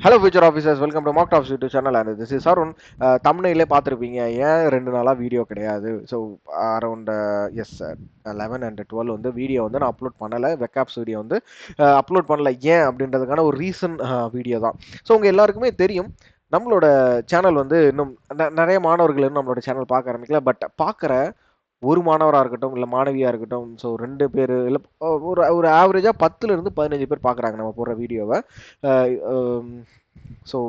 Hello future officers, welcome to Mock Tops YouTube channel. And this is Arun. தமிழ்நிலே பார்த்துருப்பீங்க, ஏன் 2 நாளாக வீடியோ கிடையாது. ஸோ அரௌண்ட் எஸ் 11 and 12 வந்து வீடியோ வந்து நான் அப்லோட் பண்ணலை. வெக்காப்ஸ் வீடியோ வந்து அப்லோட் பண்ணல. ஏன் அப்படின்றதுக்கான ஒரு ரீசன் வீடியோ தான். ஸோ உங்கள் எல்லாருக்குமே தெரியும், நம்மளோட சேனல் வந்து இன்னும் நிறைய மாணவர்கள் இன்னும் நம்மளோட சேனல் பார்க்க ஆரம்பிக்கல. பட் பார்க்குற ஒரு மாணவராக இருக்கட்டும், இல்லை மாணவியாக இருக்கட்டும், ஸோ 2 பேர் இல்லை ஒரு ஒரு ஆவரேஜாக 10லேருந்து 15 பேர் பார்க்குறாங்க நம்ம போடுற வீடியோவை. ஸோ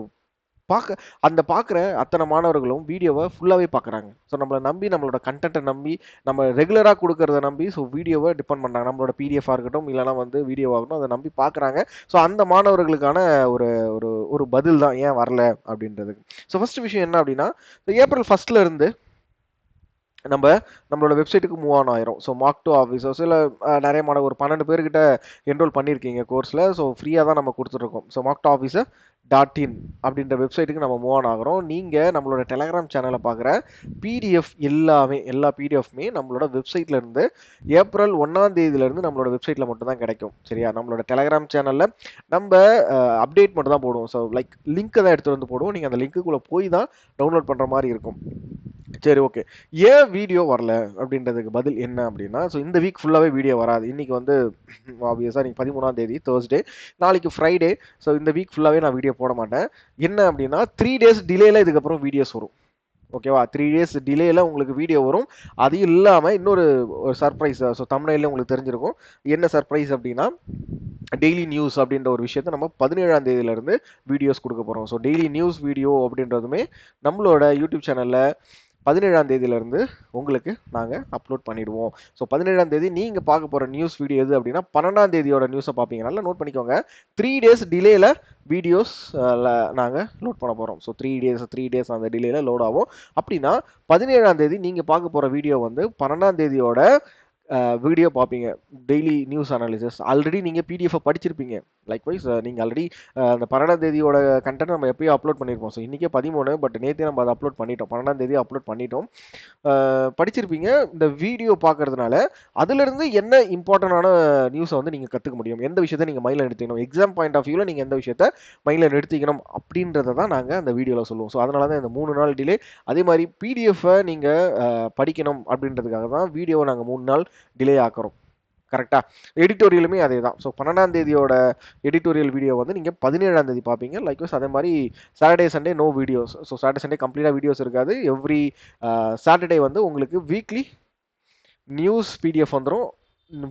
பார்க்குற அத்தனை மாணவர்களும் வீடியோவை ஃபுல்லாகவே பார்க்குறாங்க. ஸோ நம்மளை நம்பி, நம்மளோட கண்டென்ட்டை நம்பி, நம்ம ரெகுலராக கொடுக்கறத நம்பி, ஸோ வீடியோவை டிபெண்ட் பண்ணுறாங்க. நம்மளோட பிடிஎஃபாக இருக்கட்டும், இல்லைனா வந்து வீடியோவாகட்டும், அதை நம்பி பார்க்குறாங்க. ஸோ அந்த மாணவர்களுக்கான ஒரு ஒரு ஒரு பதில் தான் ஏன் வரல அப்படின்றதுக்கு. ஸோ ஃபர்ஸ்ட் விஷயம் என்ன அப்படின்னா, ஏப்ரல் 1 இருந்து நம்மளோட வெப்சைட்டுக்கு மூவ் ஆன் ஆயிரும். ஸோ மார்க் டூ ஆஃபீஸர்ஸ் இல்லை நிறைய மாணவர் ஒரு 12 பேர்கிட்ட என்ரோல் பண்ணியிருக்கீங்க கோர்ஸில். ஸோ ஃப்ரீயாக தான் நம்ம கொடுத்துட்ருக்கோம். So mark to officer .in அப்படின்ற வெப்சைட்டுக்கு நம்ம மூவ் ஆன் ஆகிறோம். நீங்கள் நம்மளோட டெலகிராம் சேனலை பார்க்குற பிடிஎஃப் எல்லா பிடிஎஃப்மே நம்மளோட வெப்சைட்ல இருந்து ஏப்ரல் 1 நம்மளோட வெப்சைட்டில் மட்டும்தான் கிடைக்கும். சரியா? நம்மளோட டெலகிராம் சேனலில் நம்ம அப்டேட் மட்டும் தான் போடுவோம். ஸோ லைக் லிங்க்கை தான் எடுத்துகிட்டு வந்து போடுவோம். நீங்கள் அந்த லிங்க்குள்ளே போய் தான் டவுன்லோட் பண்ணுற மாதிரி இருக்கும். சரி, ஓகே. ஏன் வீடியோ வரல அப்படின்றதுக்கு பதில் என்ன அப்படின்னா, ஸோ இந்த வீக் ஃபுல்லாகவே வீடியோ வராது. இன்னைக்கு வந்து ஆப்வியஸாக இன்னைக்கு 13 தேர்ஸ்டே, நாளைக்கு ஃப்ரைடே. ஸோ இந்த வீக் ஃபுல்லாகவே நான் வீடியோ போட மாட்டேன். என்ன அப்படின்னா 3 days டிலேல இதுக்கப்புறம் வீடியோஸ் வரும். ஓகேவா? 3 days டிலேல உங்களுக்கு வீடியோ வரும். அது இல்லாமல் இன்னொரு சர்ப்ரைஸ். ஸோ தமிழ்ல உங்களுக்கு தெரிஞ்சிருக்கும் என்ன சர்ப்ரைஸ் அப்படின்னா, டெய்லி நியூஸ் அப்படின்ற ஒரு விஷயத்த நம்ம 17 வீடியோஸ் கொடுக்க போகிறோம். ஸோ டெய்லி நியூஸ் வீடியோ அப்படின்றதுமே நம்மளோட யூடியூப் சேனலில் 17 உங்களுக்கு நாங்கள் அப்லோட் பண்ணிடுவோம். ஸோ 17 நீங்கள் பார்க்க போகிற நியூஸ் வீடியோ எது அப்படின்னா, 12 நியூஸை பார்ப்பீங்க. நல்லா நோட் பண்ணிக்கோங்க. 3 days டிலேல வீடியோஸ் நாங்கள் லோட் பண்ண போகிறோம். ஸோ 3 days அந்த டிலேல லோட் ஆகும். அப்படின்னா 17 நீங்கள் பார்க்க போகிற வீடியோ வந்து 12 வீடியோ பார்ப்பீங்க. டெய்லி நியூஸ் அனாலிசிஸ் ஆல்ரெடி நீங்கள் பிடிஎஃப் படிச்சிருப்பீங்க. லைக்வைஸ் நீங்கள் ஆல்ரெடி அந்த 12 கண்டென்ட் நம்ம எப்பயும் அப்லோட் பண்ணியிருப்போம். ஸோ இன்றைக்கே 13, பட் நேற்றே நம்ம அதை அப்லோட் பண்ணிட்டோம். 12 அப்லோட் பண்ணிட்டோம். படிச்சிருப்பீங்க. இந்த வீடியோ பார்க்கறதுனால அதுலேருந்து என்ன இம்பார்ட்டண்டான நியூஸை வந்து நீங்கள் கற்றுக்க முடியும், எந்த விஷயத்தை நீங்கள் மைண்டில் எடுத்துக்கணும், எக்ஸாம் பாயிண்ட் ஆஃப் வியூவில் நீங்கள் எந்த விஷயத்தை மைண்டில் எடுத்துக்கணும் அப்படின்றத தான் நாங்கள் அந்த வீடியோவில் சொல்லுவோம். ஸோ அதனால தான் இந்த 3 நாள் டிலே. அதே மாதிரி பிடிஎஃப்பை நீங்கள் படிக்கணும் அப்படின்றதுக்காக தான் வீடியோவை நாங்கள் 3 நாள் டிலே ஆக்குறோம். கரெக்டா? எடிட்டோரியலுமே அதே தான். ஸோ 12 எடிட்டோரியல் வீடியோ வந்து நீங்கள் 17 பார்ப்பீங்க. லைக்வைஸ் அதே மாதிரி Saturday Sunday no videos. So Saturday Sunday கம்ப்ளீட்டாக வீடியோஸ் இருக்காது. எவ்ரி சாட்டர்டே வந்து உங்களுக்கு வீக்லி நியூஸ் பிடிஎஃப் வந்துடும்.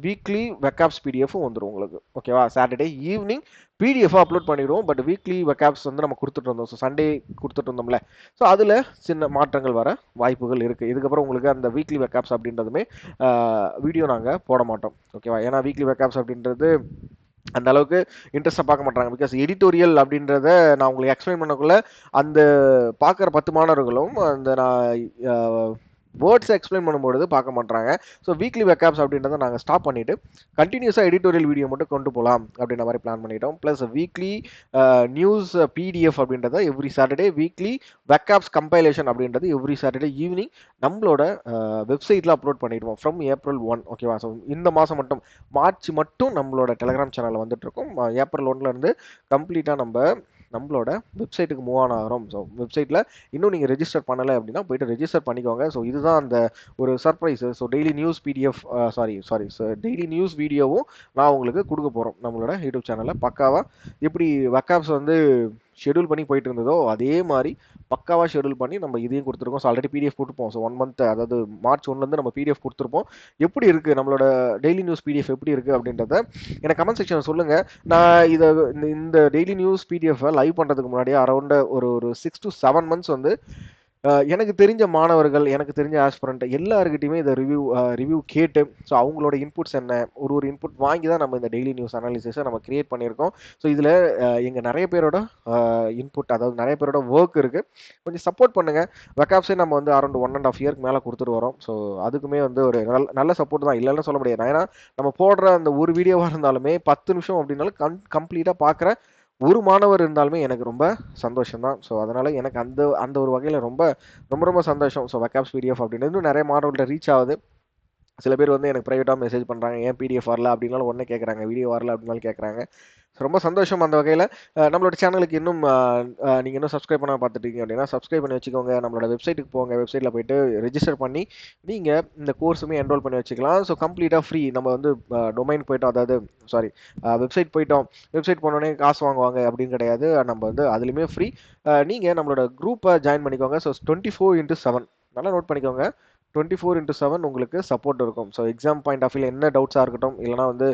வீக்லி வெக்காப்ஸ் பிடிஎஃப் வந்துடும் உங்களுக்கு. ஓகேவா? சாட்டர்டே ஈவினிங் பிடிஎஃப் அப்லோட் பண்ணிடுவோம். பட் வீக்லி வெக்காப்ஸ் வந்து நம்ம கொடுத்துட்டு இருந்தோம். ஸோ சண்டே கொடுத்துட்டு இருந்தோம்ல. ஸோ அதில் சின்ன மாற்றங்கள் வர வாய்ப்புகள் இருக்குது. இதுக்கப்புறம் உங்களுக்கு அந்த வீக்லி வெக்காப்ஸ் அப்படின்றதுமே வீடியோ நாங்கள் போட மாட்டோம். ஓகேவா? ஏன்னா வீக்லி வெக்காப்ஸ் அப்படின்றது அந்த அளவுக்கு இன்ட்ரெஸ்டாக பார்க்க மாட்டாங்க. பிகாஸ் எடிட்டோரியல் அப்படின்றத நான் உங்களுக்கு எக்ஸ்பிளைன் பண்ணக்குள்ள அந்த பார்க்குற 10 மாணவர்களும் அந்த நான் வேர்ட்ஸை எக்ஸ்பிளைன் பண்ணும்போது பார்க்க மாட்டாங்க. ஸோ வீக்லி வெக்காப்ஸ் அப்படின்றத நாங்கள் ஸ்டாப் பண்ணிவிட்டு கண்டினியூஸாக எடிட்டோரியல் வீடியோ மட்டும் கொண்டு போகலாம் அப்படின்ற மாதிரி பிளான் பண்ணிட்டோம். ப்ளஸ் வீக்லி நியூஸ் பிடிஎஃப் அப்படின்றத எவ்ரி சாட்டர்டே, வீக்லி வெக்காப்ஸ் கம்பைலேஷன் அப்படின்றது எவ்ரி சாட்டர்டே ஈவினிங் நம்மளோட வெப்சைட்டில் அப்லோட் பண்ணிடுவோம் ஃப்ரம் ஏப்ரல் 1. ஓகேவா? ஸோ இந்த மாதம் மட்டும், மார்ச் மட்டும் நம்மளோட டெலகிராம் சேனலில் வந்துட்டு இருக்கோம். ஏப்ரல் 1 கம்ப்ளீட்டாக நம்மளோட வெப்சைட்டுக்கு மூவ் ஆன் ஆகிறோம். ஸோ வெப்சைட்டில் இன்னும் நீங்கள் ரெஜிஸ்டர் பண்ணலை அப்படின்னா போயிட்டு ரெஜிஸ்டர் பண்ணிக்கோங்க. ஸோ இதுதான் அந்த ஒரு surprise. So daily news PDF daily news வீடியோவும் நான் உங்களுக்கு கொடுக்க போகிறோம் நம்மளோட யூடியூப் சேனலில். பக்காவாக எப்படி வெக்காப்ஸ் வந்து ஷெடியூல் பண்ணி போயிட்டு இருந்ததோ அதே மாதிரி பக்காவாக ஷெடியூல் பண்ணி நம்ம இதையும் கொடுத்துருக்கோம். ஸோ ஆல்ரெடி பிடிஎஃப் கொடுப்போம். ஸோ 1 month, அதாவது மார்ச் 1 நம்ம பிடிஎஃப் கொடுத்துருப்போம். எப்படி இருக்குது நம்மளோட டெய்லி நியூஸ் பிடிஎஃப் எப்படி இருக்குது அப்படின்றத எனக்கு கமெண்ட் செக்ஷன் சொல்லுங்கள். நான் இதை இந்த டெய்லி நியூஸ் பிடிஎஃப் லைவ் பண்ணுறதுக்கு முன்னாடியே அரௌண்ட் ஒரு 6 to 7 months வந்து எனக்கு தெரிஞ்ச மாணவர்கள், எனக்கு தெரிஞ்ச ஆஸ்பிரண்ட் எல்லாருக்கிட்டையுமே இதை ரிவ்யூ கேட்டு, ஸோ அவங்களோட இன்புட்ஸ் என்ன, ஒரு இன்புட் வாங்கி தான் நம்ம இந்த டெய்லி நியூஸ் அனாலிசிஸை நம்ம கிரியேட் பண்ணியிருக்கோம். ஸோ இதில் எங்கள் நிறைய பேரோட இன்புட், அதாவது நிறைய பேரோட ஒர்க் இருக்குது. கொஞ்சம் சப்போர்ட் பண்ணுங்கள். வெக்காப்ஸே நம்ம வந்து அரௌண்ட் 1.5 year மேலே கொடுத்துட்டு வரோம். ஸோ அதுக்குமே வந்து ஒரு நல்ல சப்போர்ட் தான், இல்லைன்னு சொல்ல முடியாது. ஏன்னா நம்ம போடுற அந்த ஒரு வீடியோவாக இருந்தாலுமே 10 நிமிஷம் அப்படின்னாலும் கம்ப்ளீட்டாக பார்க்குற ஒரு மாணவர் இருந்தாலுமே எனக்கு ரொம்ப சந்தோஷம் தான். ஸோ அதனால எனக்கு அந்த ஒரு வகையில் ரொம்ப ரொம்ப ரொம்ப சந்தோஷம். ஸோ வெக்காப்ஸ் பிடிஎஃப் அப்படின்னு இன்னும் நிறைய மாணவர்கள்ட்ட ரீச் ஆகுது. சில பேர் வந்து எனக்கு ப்ரைவேட்டாக மெசேஜ் பண்ணுறாங்க, ஏன் பிடிஎஃப் வரல அப்படின்னாலும் உடனே கேட்குறாங்க, வீடியோ வரல அப்படின்னாலும் கேட்குறாங்க. ரொம்ப சந்தோஷம் அந்த வகையில். நம்மளோட சேனலுக்கு இன்னும் நீங்கள் இன்னும் சப்ஸ்கிரைப் பண்ண பார்த்துட்டீங்க அப்படின்னா சப்ஸ்கிரைப் பண்ணி வச்சுக்கோங்க. நம்மளோட வெப்சைட்டுக்கு போங்க, வெப்சைட்டில் போயிட்டு ரெஜிஸ்டர் பண்ணி நீங்கள் இந்த கோர்ஸுமே என்ரோல் பண்ணி வச்சுக்கலாம். ஸோ கம்ப்ளீட்டாக ஃப்ரீ. நம்ம வந்து டொமைன் போயிட்டோம், அதாவது சாரி வெப்சைட் போயிட்டோம், வெப்சைட் போனோடனே காசு வாங்குவாங்க அப்படின்னு கிடையாது. நம்ம வந்து அதுலேயுமே ஃப்ரீ. நீங்கள் நம்மளோட குரூப்பை ஜாயின் பண்ணிக்கோங்க. ஸோ 24/7 நல்லா நோட் பண்ணிக்கோங்க. 24/7 உங்களுக்கு சப்போர்ட் இருக்கும். ஸோ எக்ஸாம் பாயிண்ட் ஆஃப் வியூல என்ன டவுட்ஸாக இருக்கட்டும், இல்லைனா வந்து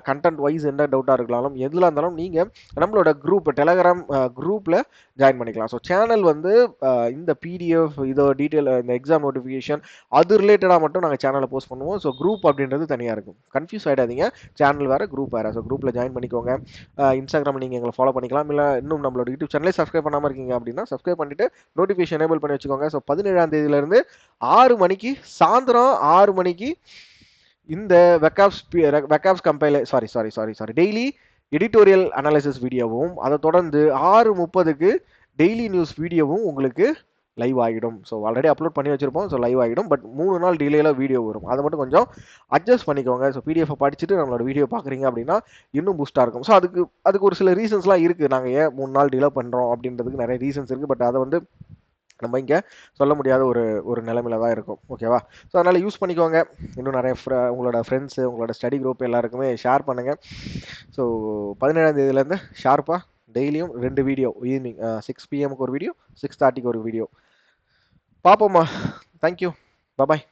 கண்டென்ட் வைஸ் என்ன டவுட்டாக இருக்கலாம், எதுல இருந்தாலும் நீங்கள் நம்மளோட குரூப் டெலகிராம் குரூப்பில் ஜாயின் பண்ணிக்கலாம். ஸோ சேனல் வந்து இந்த பிடிஎஃப் இதோ டீட்டெயில் இந்த எக்ஸாம் நோட்டிஃபிகேஷன் அது ரிலேட்டடாக மட்டும் நாங்கள் சேனலில் போஸ்ட் பண்ணுவோம். ஸோ குரூப் அப்படின்றது தனியாக இருக்கும். கன்ஃபியூஸ் ஆகிடாதீங்க. சேனல் வேறு, குரூப் வேறு. ஸோ குரூப்பில் ஜாயின் பண்ணிக்கோங்க. இன்ஸ்டாகிராம் நீங்கள் எங்களை ஃபாலோ பண்ணிக்கலாம். இல்லை இன்னும் நம்மளோட யூடியூப் சேனலே சப்ஸ்கிரைப் பண்ணாமல் இருக்கீங்க அப்படின்னா சப்ஸ்கிரைப் பண்ணிவிட்டு நோட்டிஃபிகேஷன் எனேபிள் பண்ணி வச்சுக்கோங்க. ஸோ 17ஆம் தேதியிலேருந்து 6 மணிக்கு சாயந்தரம் 6 மணிக்கு இந்த வெக்காப்ஸ் கம்பைல சாரி டெய்லி எடிட்டோரியல் அனாலிசிஸ் வீடியோவும், அதை தொடர்ந்து 6:30க்கு டெய்லி நியூஸ் வீடியோவும் உங்களுக்கு லைவ் ஆகிடும். ஸோ ஆல்ரெடி அப்லோட் பண்ணி வச்சிருப்போம். ஸோ லைவ் ஆகிடும். பட் 3 நாள் டிலேல வீடியோ வரும். அதை மட்டும் கொஞ்சம் அட்ஜஸ்ட் பண்ணிக்கோங்க. ஸோ பிடிஎஃப் படிச்சுட்டு நம்மளோட வீடியோ பார்க்குறீங்க அப்படின்னா இன்னும் பூஸ்டாக இருக்கும். ஸோ அதுக்கு ஒரு சில ரீசன்ஸ்லாம் இருக்குது. நாங்கள் ஏன் 3 நாள் டிலே பண்ணுறோம் அப்படின்றதுக்கு நிறைய ரீசன்ஸ் இருக்குது. பட் அதை வந்து நம்ம இங்கே சொல்ல முடியாத ஒரு நிலைமையில தான் இருக்கும். ஓகேவா? ஸோ அதனால் யூஸ் பண்ணிக்கோங்க. இன்னும் நிறைய உங்களோட ஃப்ரெண்ட்ஸு, உங்களோட ஸ்டடி குரூப் எல்லாருக்குமே ஷேர் பண்ணுங்கள். ஸோ 17ஆம் தேதியிலேருந்து ஷார்ப்பாக டெய்லியும் 2 வீடியோ, ஈவினிங் 6 PM ஒரு வீடியோ, 6:30க்கு ஒரு வீடியோ பார்ப்போம்மா. தேங்க்யூ. பாய்.